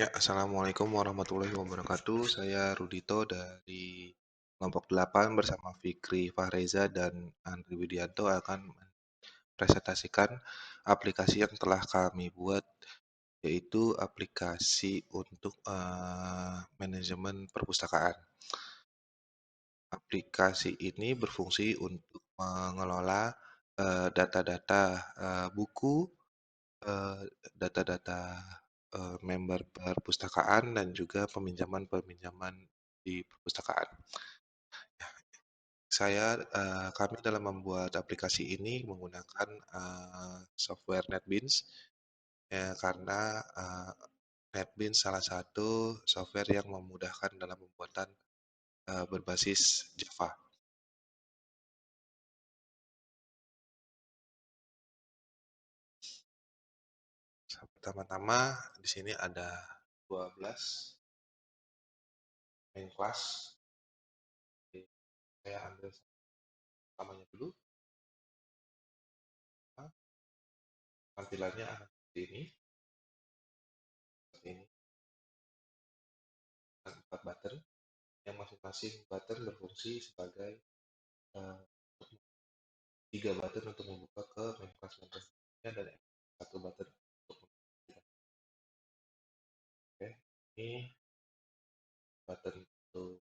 Ya, Assalamualaikum warahmatullahi wabarakatuh. Saya Rudito dari kelompok 8 bersama Fikri Fahreza dan Andri Widianto akan mempresentasikan aplikasi yang telah kami buat, yaitu aplikasi untuk manajemen perpustakaan. Aplikasi ini berfungsi untuk mengelola data-data buku, eee, data-data, member perpustakaan dan juga peminjaman-peminjaman di perpustakaan. Kami dalam membuat aplikasi ini menggunakan, software NetBeans, karena, NetBeans salah satu software yang memudahkan dalam pembuatan, berbasis Java. Pertama-tama di sini ada 12 main class. Jadi saya ambil pertamanya dulu. Tampilannya akan seperti ini. Seperti ini, ada 4 button, yang masing-masing button berfungsi sebagai eh, 3 button untuk membuka ke main class dan satu button untuk membuka. Oke, ini button untuk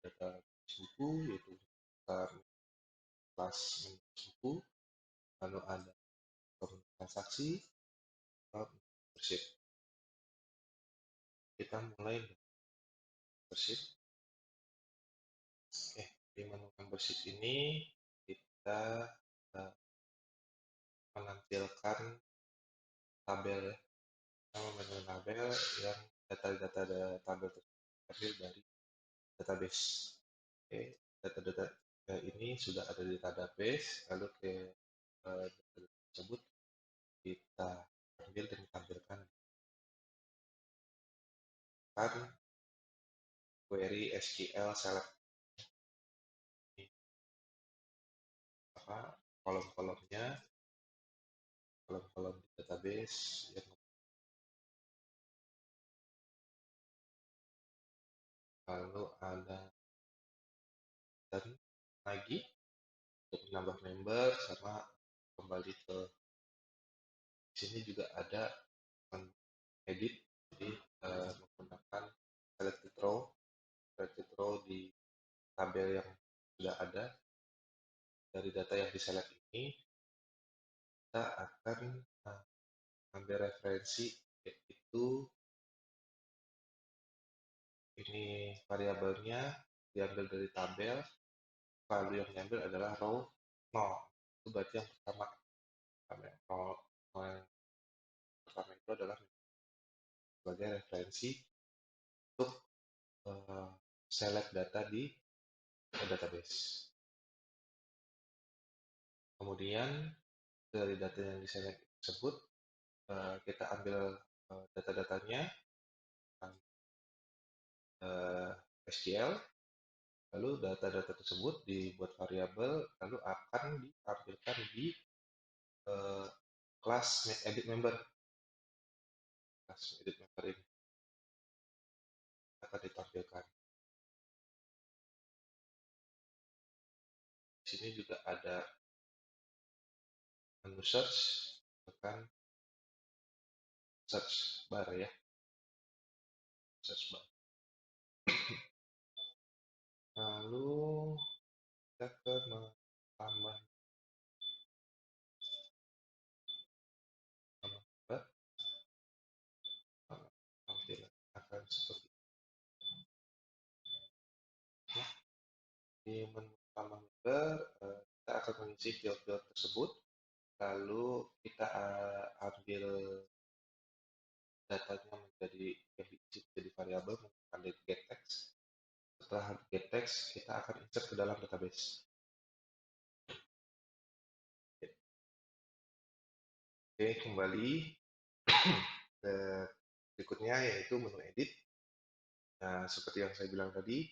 data buku, yaitu kelas buku, lalu ada transaksi, membership. Kita mulai dengan membership. Oke, di menu membership ini kita uh, menampilkan tabel ya. Kita menampilkan tabel yang data-data tabel tersebut dari database. Oke, data-data ini sudah ada di database, lalu ke data tersebut kita ambil dan tampilkan kan query SQL select apa kolom-kolomnya, kolom-kolom di database yang lalu ada dan lagi untuk menambah member sama kembali ke sini juga ada edit, jadi menggunakan selected row di tabel yang sudah ada. Dari data yang diselect ini kita akan ambil referensi, yaitu ini variabelnya diambil dari tabel, lalu yang diambil adalah row 0. Itu berarti yang pertama. Row yang pertama itu adalah sebagai referensi untuk select data di database. Kemudian dari data yang diselect tersebut kita ambil data-datanya, SQL, lalu data-data tersebut dibuat variabel, lalu akan ditampilkan di kelas edit member. Kelas edit member ini akan ditampilkan. Di sini juga ada menu search, bahkan search bar ya, search bar. Lalu kita ke tambah member, tampilan akan seperti ini. Di menu tambah member, kita akan mengisi field-field tersebut, lalu kita ambil datanya menjadi yang diisi menjadi variabel menggunakan get text. Setelah get text, kita akan insert ke dalam database. Oke, kembali ke berikutnya yaitu menu edit. Nah, seperti yang saya bilang tadi,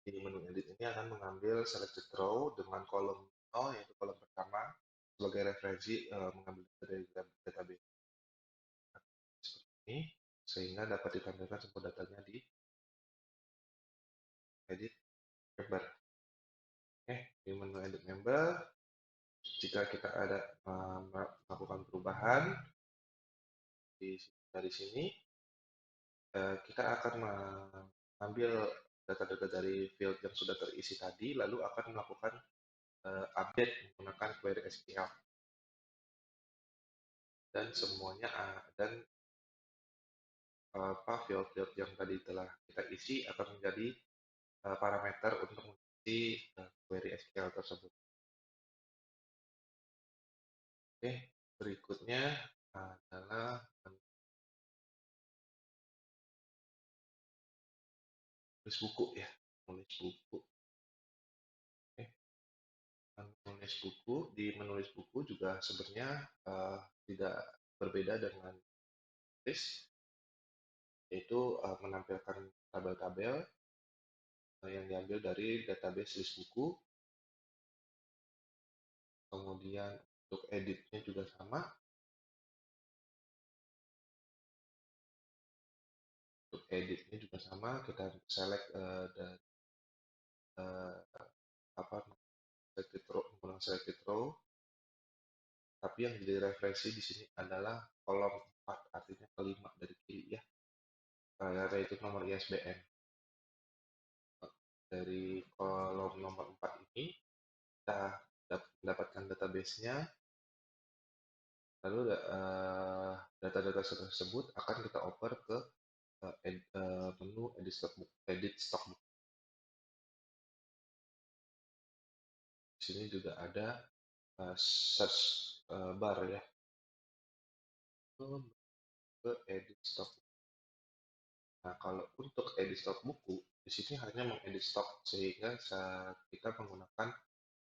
di menu edit ini akan mengambil selected row dengan kolom 0, yaitu kolom pertama, sebagai referensi mengambil data dari database. Seperti ini. sehingga dapat ditampilkan semua datanya di edit member. Oke, di menu edit member, jika kita ada melakukan perubahan dari sini, kita akan mengambil data-data dari field yang sudah terisi tadi, lalu akan melakukan update menggunakan query SQL dan semuanya dan field-field yang tadi telah kita isi akan menjadi parameter untuk mengisi query SQL tersebut. Oke, berikutnya adalah menulis buku ya, menulis buku. Oke, menulis buku, di menulis buku juga sebenarnya tidak berbeda dengan tulis, yaitu menampilkan tabel-tabel yang diambil dari database list buku. Kemudian untuk editnya juga sama. Untuk editnya juga sama, kita select dan apa selected row, menggunakan selected row. Tapi yang jadi referensi di sini adalah kolom 4, artinya kelima dari kiri ya, yaitu nomor ISBN. Dari kolom nomor 4 ini kita mendapatkan database-nya, lalu data-data tersebut akan kita oper ke menu edit stock book. Di sini juga ada search bar ya, ke edit stock. Nah, kalau untuk edit stock buku, di sini hanya mengedit stok sehingga kita menggunakan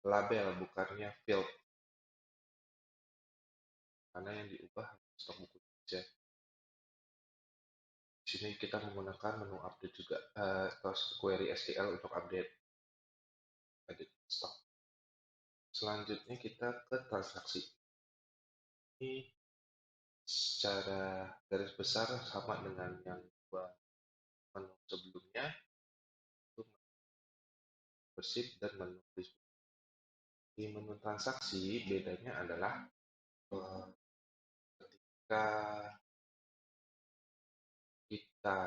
label bukannya field. Karena yang diubah stok buku saja. Di sini kita menggunakan menu update juga, query SQL untuk update edit stok. Selanjutnya kita ke transaksi. Ini secara garis besar sama dengan yang dua menu sebelumnya, itu bersih dan menu list. Di menu transaksi bedanya adalah ketika kita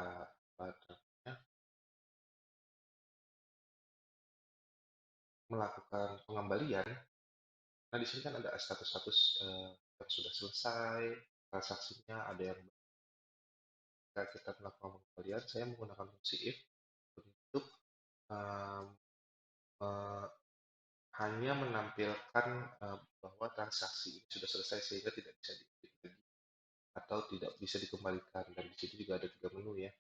melakukan pengembalian. Nah, di sini kan ada status-status yang sudah selesai transaksinya, ada yang kita melakukan pengembalian. Saya menggunakan fungsi if untuk um, uh, hanya menampilkan bahwa transaksi ini sudah selesai sehingga tidak bisa diedit lagi atau tidak bisa dikembalikan. Dan di sini juga ada 3 menu ya,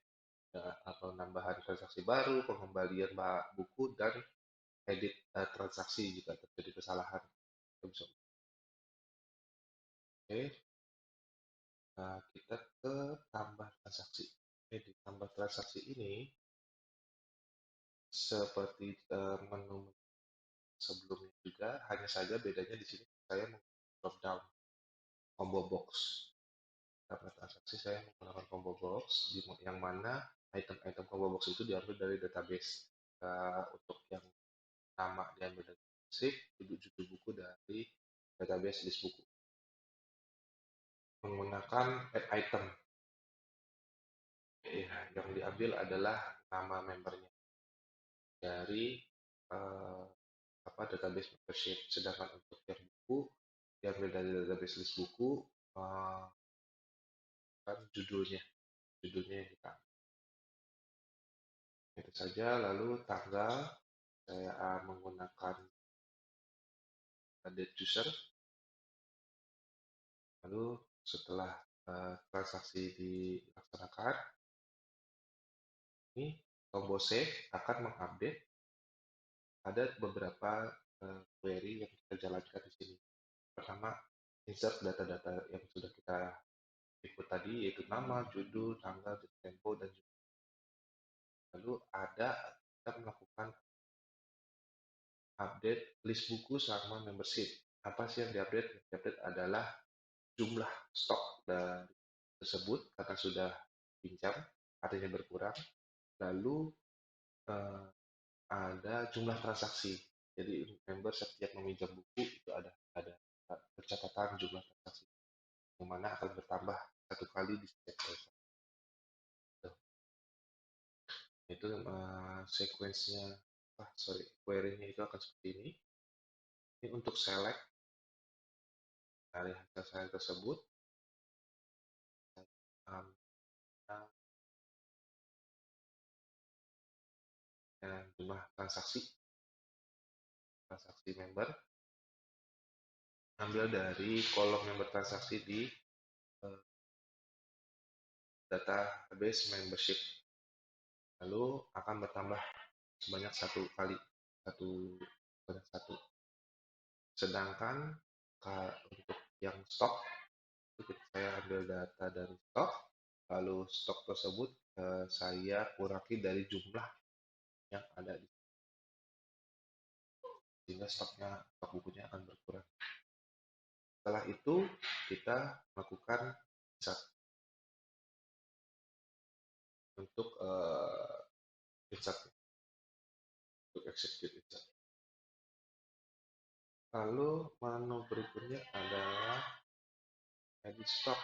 atau penambahan transaksi baru, pengembalian buku, dan edit transaksi jika terjadi kesalahan. Oke, nah kita ke tambah transaksi. Di tambah transaksi ini seperti menu sebelumnya juga, hanya saja bedanya di sini saya menggunakan drop down combo box. Tambah transaksi saya menggunakan combo box, yang mana item-item combo box itu diambil dari database. Untuk yang nama diambil dari database, judul buku dari database list buku. Menggunakan add item. Ya, yang diambil adalah nama membernya dari database membership. Sedangkan untuk yang buku diambil dari database list buku, kan judulnya yang kita. Itu saja. Lalu tanggal saya menggunakan date user. Lalu setelah transaksi dilaksanakan, ini tombol save akan mengupdate. Ada beberapa query yang kita jalankan di sini. Pertama, insert data-data yang sudah kita input tadi, yaitu nama, judul, tanggal, tempo, dan juga. Lalu kita melakukan update list buku sama membership. Apa sih yang diupdate? Yang diupdate adalah jumlah stok dari tersebut karena sudah pinjam, artinya berkurang. Lalu eh, ada jumlah transaksi. Jadi member setiap meminjam buku itu ada pencatatan jumlah transaksi, yang mana akan bertambah satu kali di setiap transaksi. Itu sequence-nya, query-nya itu akan seperti ini. Ini untuk select dari hasil select tersebut. Jumlah transaksi member, ambil dari kolom member transaksi di database membership, lalu akan bertambah sebanyak satu kali, banyak satu. Sedangkan untuk yang stok itu saya ambil data dari stok, lalu stok tersebut saya kurangi dari jumlah yang ada di sehingga stok bukunya akan berkurang. Setelah itu kita lakukan insert untuk untuk execute insert. Lalu menu berikutnya adalah edit stock.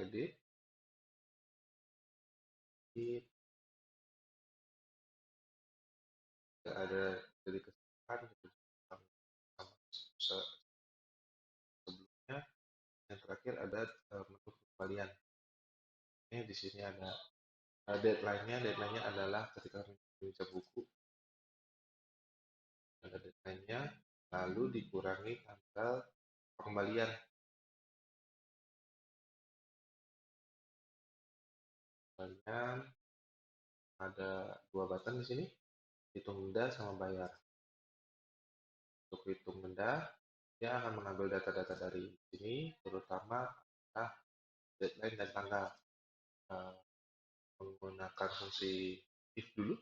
Edit, tidak ada dari kesalahan sebelumnya. Yang terakhir ada menu pengembalian. Ini di sini ada deadline-nya adalah ketika membaca buku, ada deadline-nya, lalu dikurangi tanggal pengembalian. Pengembalian ada dua button di sini, hitung denda sama bayar. Untuk hitung denda, dia akan mengambil data-data dari sini, terutama deadline dan tanggal. Menggunakan fungsi if dulu.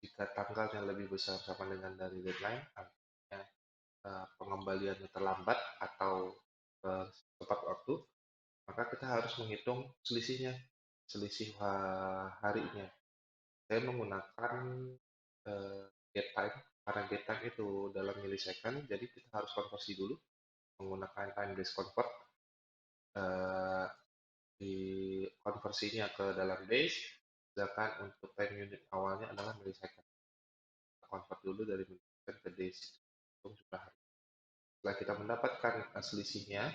Jika tanggalnya lebih besar sama dengan dari deadline, artinya pengembaliannya terlambat atau tepat waktu, maka kita harus menghitung selisihnya, selisih harinya. Saya menggunakan get time, karena get time itu dalam millisecond, jadi kita harus konversi dulu menggunakan time base convert. Di konversinya ke dalam base, sedangkan untuk time unit awalnya adalah millisecond. Kita convert dulu dari millisecond ke days, hitung jumlah hari. Setelah kita mendapatkan selisihnya,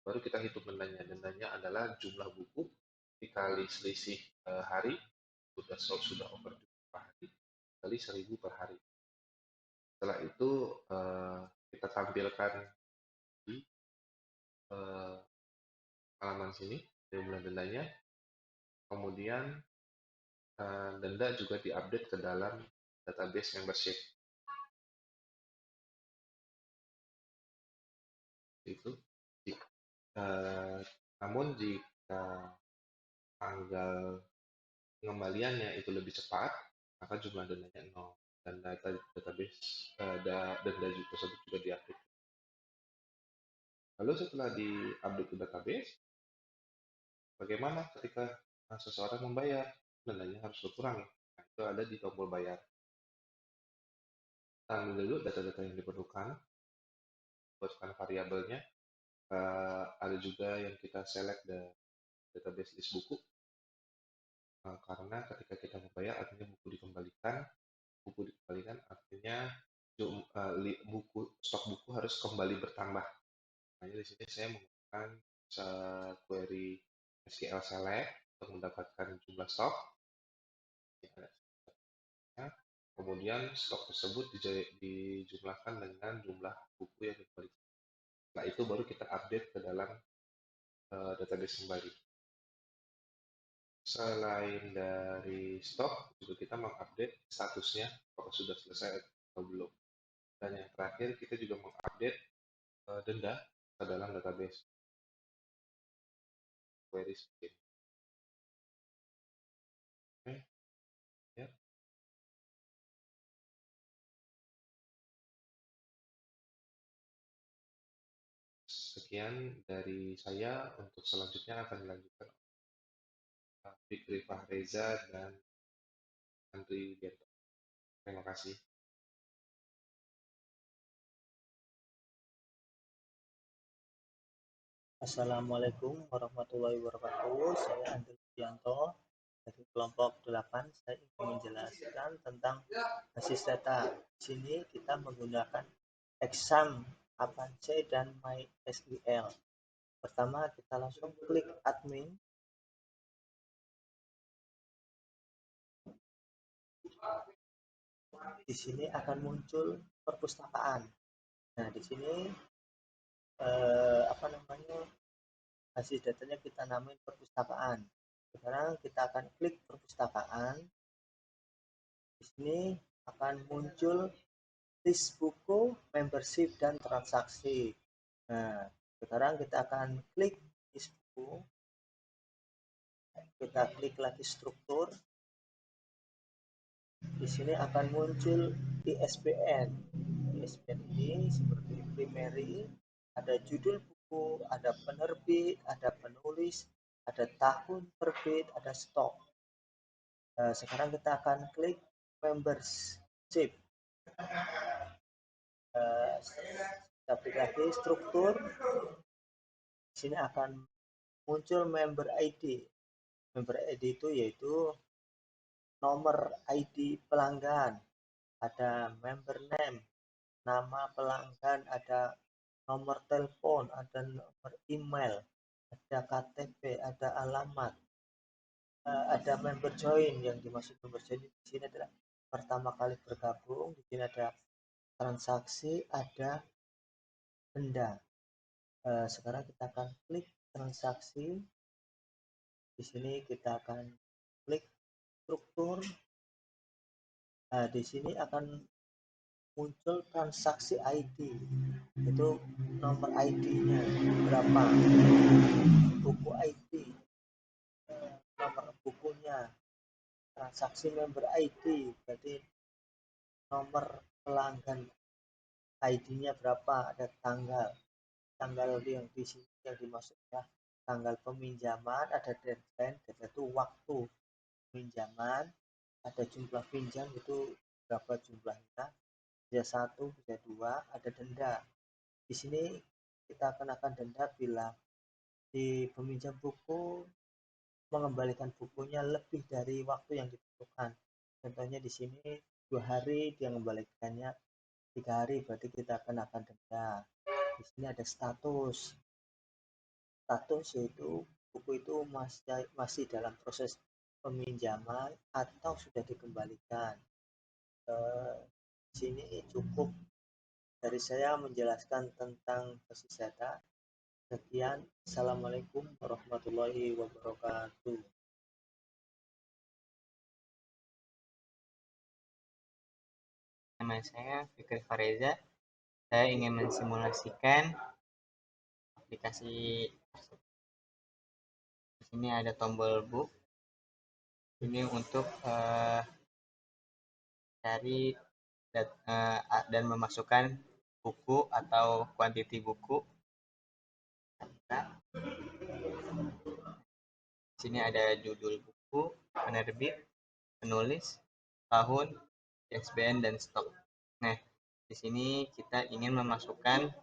baru kita hitung dendanya. Dendanya adalah jumlah buku dikali selisih hari, sudah over per hari, kali 1000 per hari. Setelah itu kita tampilkan di halaman sini jumlah dendanya. Kemudian denda juga diupdate ke dalam database membership. Itu. Namun jika tanggal pengembaliannya itu lebih cepat, maka jumlah dendanya 0 dan database denda tersebut juga diupdate. Lalu setelah diupdate ke database, bagaimana ketika seseorang membayar? Dendanya harus berkurang. Nah, itu ada di tombol bayar. Kita ambil dulu data-data yang diperlukan, buatkan variabelnya. Ada juga yang kita select dari database list buku, karena ketika kita membayar artinya buku dikembalikan artinya stok buku harus kembali bertambah. Nah, di sini saya menggunakan query SQL select untuk mendapatkan jumlah stok. Kemudian stok tersebut dijumlahkan dengan jumlah buku yang dikembalikan. Setelah itu baru kita update ke dalam database kembali. Selain dari stok, juga kita mengupdate statusnya apakah sudah selesai atau belum. Dan yang terakhir, kita juga mengupdate denda ke dalam database query seperti ini. Oke, ya. sekian dari saya. Untuk selanjutnya akan dilanjutkan Fikri Fahreza dan Andri Gento. Terima kasih. Assalamualaikum warahmatullahi wabarakatuh. Saya Andri Yanto dari kelompok 8. Saya ingin menjelaskan tentang basis data. Di sini kita menggunakan Exam, Apache, dan MySQL. Pertama, kita langsung klik admin. Di sini akan muncul perpustakaan. Nah, di sini basis datanya kita namain perpustakaan. Sekarang kita akan klik perpustakaan. Di sini akan muncul list buku, membership, dan transaksi. Nah, sekarang kita akan klik list buku. Kita klik lagi struktur. Di sini akan muncul ISBN. ISBN ini seperti primary, ada judul buku, ada penerbit, ada penulis, ada tahun terbit, ada stok. Nah, sekarang kita akan klik membership. Kita klik lagi struktur. Di sini akan muncul member ID. Member ID itu yaitu nomor ID pelanggan, ada member name, nama pelanggan, ada nomor telepon, ada nomor email, ada KTP, ada alamat, ada member join. Yang dimaksud member join di sini adalah pertama kali bergabung. Di sini ada transaksi, ada denda. Sekarang kita akan klik transaksi. Di sini kita akan klik struktur. Nah, di sini akan muncul transaksi ID, itu nomor ID-nya berapa, buku ID, nomor bukunya, transaksi member ID, berarti nomor pelanggan ID-nya berapa, ada tanggal yang di sini yang dimaksudnya tanggal peminjaman, ada deadline itu waktu peminjaman, ada jumlah pinjam itu berapa jumlahnya, bisa 1, bisa 2, ada denda. Di sini kita kenakan denda bila di peminjam buku mengembalikan bukunya lebih dari waktu yang ditentukan. Contohnya di sini 2 hari, dia mengembalikannya 3 hari, berarti kita kenakan denda. Di sini ada status. Status yaitu buku itu masih dalam proses peminjaman atau sudah dikembalikan. Di sini cukup dari saya menjelaskan tentang basis data. Sekian, Assalamualaikum warahmatullahi wabarakatuh. Nama saya Fikri Fareza. Saya ingin mensimulasikan aplikasi. Di sini ada tombol book. Ini untuk cari dan memasukkan buku atau kuantiti buku. Di sini ada judul buku, penerbit, penulis, tahun, ISBN, dan stok. Nah, di sini kita ingin memasukkan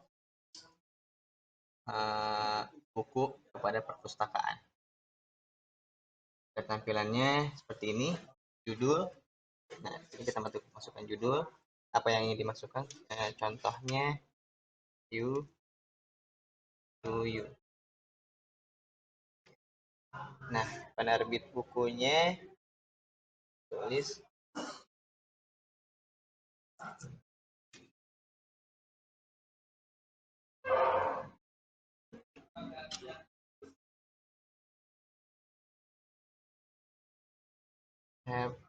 buku kepada perpustakaan. Tampilannya seperti ini, judul. Nah, ini kita masukkan judul, apa yang ingin dimasukkan. Contohnya, you to you. Nah, penerbit bukunya tulis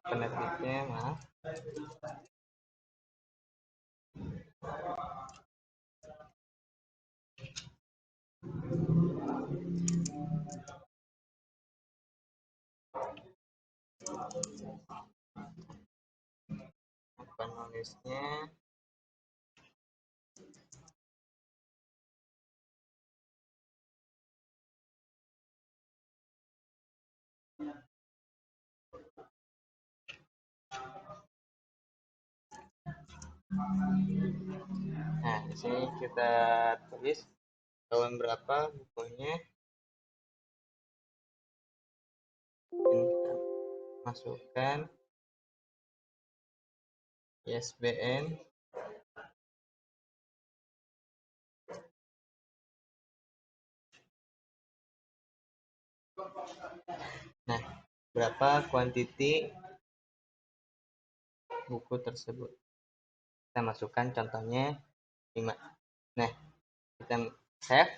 penerbitnya, maaf. Penulisnya Nah, di sini kita tulis tahun berapa bukunya. Ini kita masukkan ISBN. Nah, berapa kuantiti buku tersebut. Kita masukkan contohnya 5. Nah, kita save.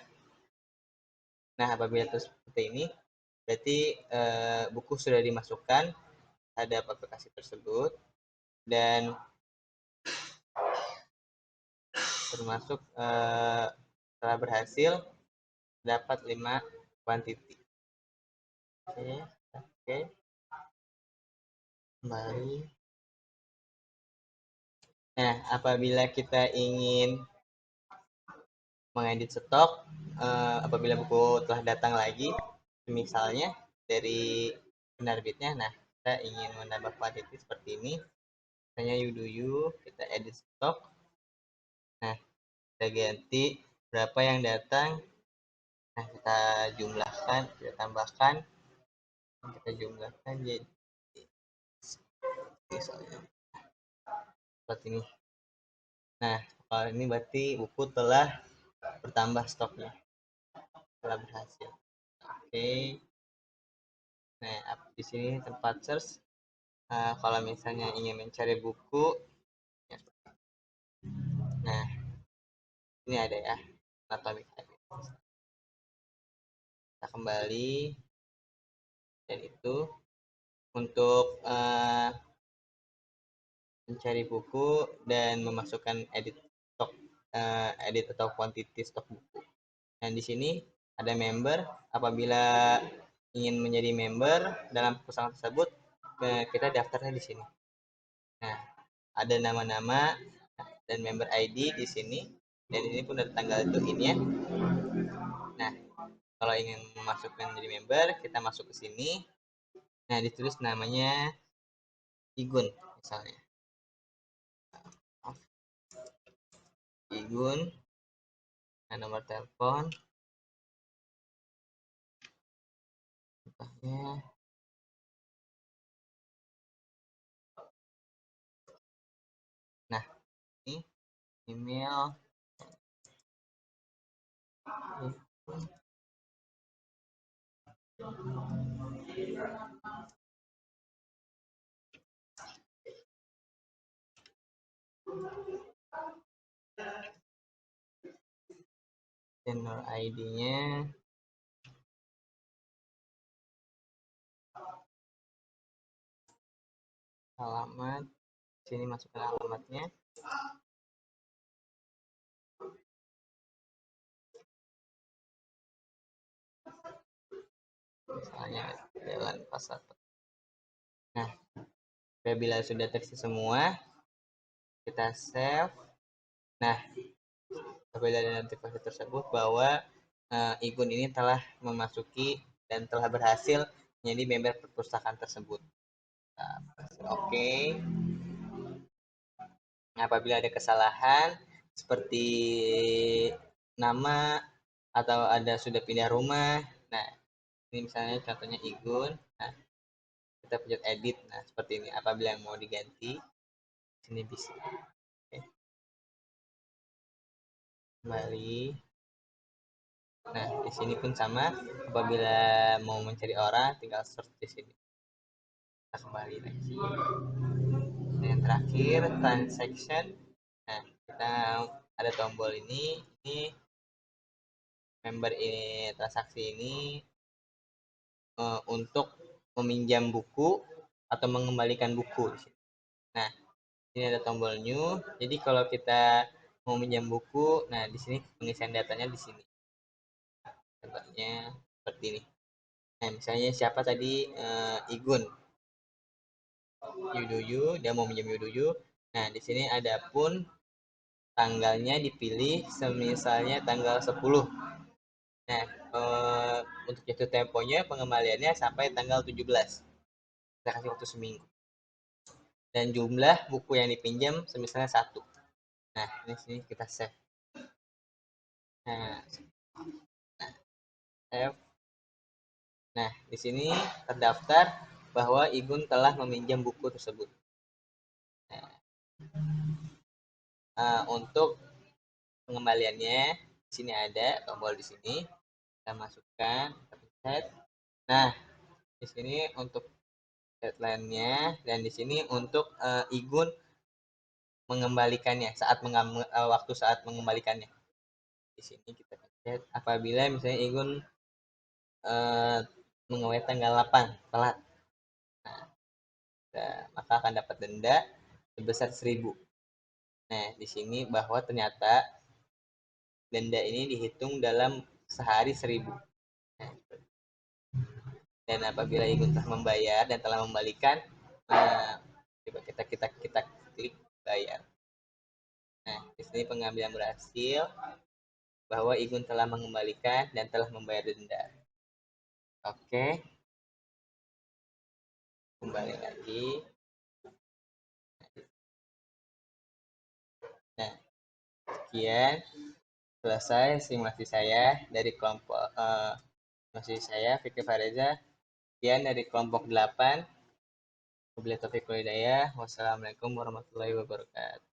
Nah, apabila itu seperti ini, berarti buku sudah dimasukkan pada aplikasi tersebut dan termasuk telah berhasil dapat 5 kuantiti. Oke. Kembali. Nah, apabila kita ingin mengedit stok, apabila buku telah datang lagi, misalnya dari penerbitnya, nah kita ingin menambah kuantiti seperti ini, misalnya you, kita edit stok, nah kita ganti berapa yang datang, nah kita jumlahkan, kita tambahkan, kita jumlahkan jadi misalnya seperti ini. Nah, kalau ini berarti buku telah bertambah stoknya, telah berhasil. Oke. Nah, di sini tempat search. Kalau misalnya ingin mencari buku, ya. Nah, ini ada ya, Atomic Habits. Kita kembali, dan itu untuk mencari buku dan memasukkan edit stok, edit atau quantity stok buku. Dan di sini ada member. Apabila ingin menjadi member dalam perusahaan tersebut, kita daftarnya di sini. Nah, ada nama-nama dan member ID di sini, dan ini pun ada tanggal join ya. Nah, kalau ingin memasukkan menjadi member, kita masuk ke sini. Nah, ditulis namanya Igun misalnya. Igun. Nah, nomor telepon. Contohnya. Nah, ini email. Channel ID-nya. Alamat. Sini masukkan alamatnya. Misalnya Jalan Pasar. Nah, apabila sudah terisi semua, kita save. Nah, apabila ada notifikasi tersebut bahwa Igun ini telah memasuki dan telah berhasil menjadi member perpustakaan tersebut. Oke. Nah, apabila ada kesalahan seperti nama atau ada sudah pindah rumah, nah ini misalnya contohnya Igun, nah kita pencet edit, nah seperti ini. Apabila yang mau diganti, sini bisa. Oke. Kembali. Nah, di sini pun sama. Apabila mau mencari orang, tinggal search di sini. Kita kembali lagi. Dan yang terakhir, transaction. Nah, kita ada tombol ini. Ini member ini, transaksi ini untuk meminjam buku atau mengembalikan buku. Nah, ini ada tombol new. Jadi kalau kita mau minjam buku, nah di sini pengisian datanya di sini. Contohnya seperti ini. Nah, misalnya siapa tadi Igun. You, dia mau minjam you. Nah, di sini ada pun tanggalnya dipilih semisalnya tanggal 10. Nah, untuk jatuh temponya pengembaliannya sampai tanggal 17. Kita kasih waktu seminggu. dan jumlah buku yang dipinjam semisalnya 1. Nah, di sini kita save. Nah, save. Nah, di sini terdaftar bahwa Igun telah meminjam buku tersebut. Nah, untuk pengembaliannya di sini ada tombol di sini. Kita masukkan, kita pencet. Nah, di sini untuk deadline-nya dan di sini untuk Igun mengembalikannya waktu saat mengembalikannya. Di sini kita pencet apabila misalnya Igun mengawet tanggal 8 telat. Nah, maka akan dapat denda sebesar 1.000. Nah, di sini bahwa ternyata denda ini dihitung dalam sehari 1.000. Nah, dan apabila Igun telah membayar dan telah membalikan, coba kita klik bayar. Nah, di sini pengambilan berhasil bahwa Igun telah mengembalikan dan telah membayar denda. Oke. Kembali lagi. Nah, sekian selesai simulasi saya dari kelompok simulasi saya Fikri Fareza. Sekian dari kelompok 8. Wabillahi taufiq wal hidayah. Wassalamualaikum warahmatullahi wabarakatuh.